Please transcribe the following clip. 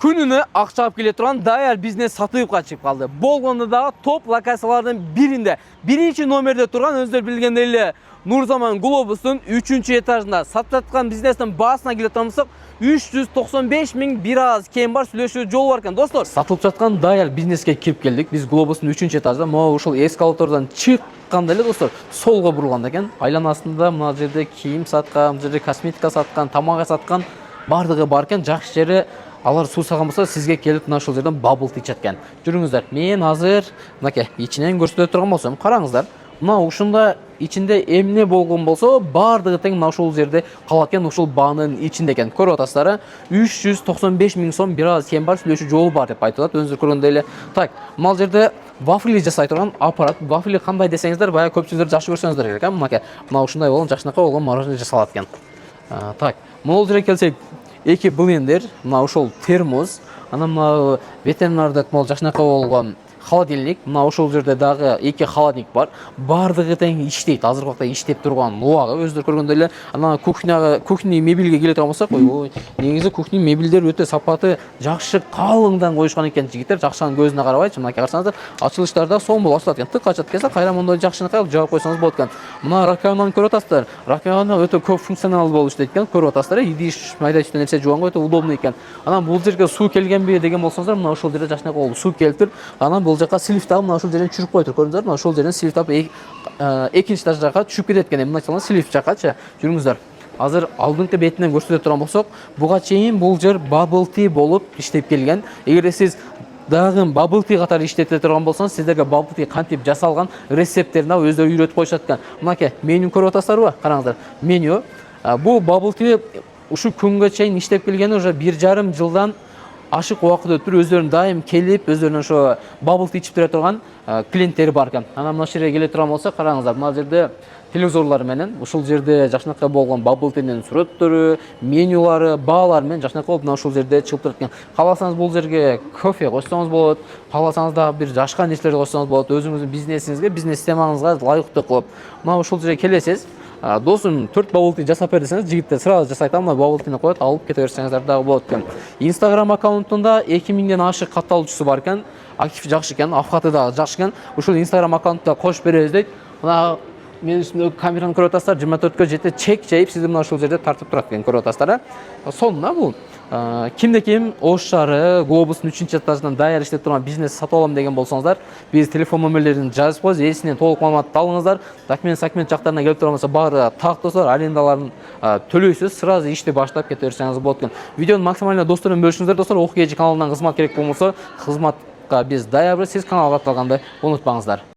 Күнүнө акча алып келе турган даяр бизнес сатыгыпка чыгып калды. Болгондо дагы топ локациялардын биринде, биринчи номерде турган өздөрү билгендей эле Нурзаман Глобустун 3-этажында сатып жаткан бизнестин баасына келе турсак, 395 миң бир аз кем бар сүйлөшүү жол бар экен. Достор, сатылып жаткан даяр бизнеске кирип келдик. Биз Глобустун 3-этажда могу ушул эскалатордон чыкканда эле достор, солго бурулган экен. Айланасында мына жерде кийим саткан, мына жерде косметика саткан, тамак саткан бардыгы бар экен. Жакшы жери алар суусаган болсо сизге келип мына ушул жерден бабыл ичет экен. Жүрүңүздөр. Мен азыр мынакей ичинен көрсөтө турган болсом, караңыздар. Мына ушунда ичинде эмне болгон болсо, бардыгы тең мына ушул жерде калат экен, ушул баанын ичинде экен. Көрүп атасыздар, 395 миң сом бир аз кем бар сүйлөшүү жолу бар деп айтылат. Өзүңүздөр көргөндөй эле. Так, мына жерде вафли жасай турган аппарат. Вафли кандай десеңиздер, баягы көпчүлөр жакшы көрсөңүздөр керек экен. Мынакей, мына ушундай болгон жакшынакай болгон мороженое жасалат экен. Так, могул жерге келсек, эки блендер, мына ушул термос, анан мына ветеринардык могул жакшынакай болгон холодильник, мына ушул жерде дагы эки холодильник бар. Бардыгы тең иштейт. Азыркы убакта иштеп турган убагы өздөрү көргөндөй эле. Анан кухня мебелге келе турган болсок, негизи кухня мебелдер өтө сапаты жакшы, калыңдан коюшкан экен жигиттер. Жакшыган көзүнө карабайчы, мынакей карасаңыздар, ачылыштарда сонун болуп атат экен. Тык ачат келсе, кайра мондой жакшынакай жаап койсоңуз болот экен. Мына раковинаны көрүп атасыздар. Раковина өтө көп функционал болуп иштейт экен. Көрүп атасыздар, идиш, майда чүйдө нерсе жуганга өтө удобный экен. Анан бул жерге суу келгенби деген болсоңуздар, мына ушул жерде жакшынакай болуп суу келип тур. Анан бул жака слифтап мына ушул жерден чүрүп коюптур. Көрдүңүздөр, мына ушул жерден слифтап экинчи этажга түшүп кетет экен. Мына чалган слифт жакачы. Жүрүңүздөр. Азыр алдыңкы бетинен көрсөтө турган болсок, буга чейин бул жер bubble tea болуп иштеп келген. Эгер сиз дагы bubble tea катары иштете турган болсоңуз, сиздерге bubble tea кантип жасалган рецепттерин өздөрү үйрөтүп коюшат экен. Мынакей, меню көрүп атасыздарбы? Караңыздар. Меню. Бул bubble tea ушу күнгө чейин иштеп келгени уже 1,5 жылдан ашык убакыт өтүп, өздөрүнүн дайым келип, өздөрүнүн ошо bubble tea ичип тура турган клиенттери бар экен. Анан мына жерге келе турган болсо, караңыздар, мына жерде телевизорлор менен, ушул жерде жакшынакай болгон bubble tea'нин сүрөттөрү, менюлары, баалар менен жакшынакай болуп мына ушул жерде чыгып турат экен. Кааласаңыз бул жерге кофе койсоңуз болот, кааласаңыз дагы бир жашка нерселерди койсоңуз болот, өзүңүздүн бизнесиңизге, бизнес системаңызга ылайыктуу кылып. Мына ушул жерге келесиз. Досум 4 bubble tea жасап бер десеңиз, жигиттер сразу жасайт, мына bubble tea'ни коет, алып кете берсеңиздер дагы болот экен. Instagram аккаунтунда 2000ден ашык катталуучусу бар экен. Актив жакшы экен, афкаты дагы жакшы экен. Ушул Instagram аккаунтта кошуп беребиз дейт. Мына мен үстүмдөгү камераны көрүп атасыздар, 24 жети чек жайып сизди мына ушул жерде тартып турат экен, көрүп атасыздар. Сонуна бул кимде ким Ош шаары Глобустун 3-этажынан даяр иштеп турган бизнес сатып алам деген болсоңуздар, биз телефон номерлерин жазып коебуз, эсинен толук маалыматты алыңыздар. Документ жактарына келип турган болсо, баары так достор, арендаларын төлөйсүз, сразу ишти баштап кете берсеңиз болот экен. Видеону максимально достор менен бөлүшүңүздөр достор. Окуяжы каналынан кызмат керек болмосо, кызматка биз даярбыз. Сиз каналга катталганды унутпаңыздар.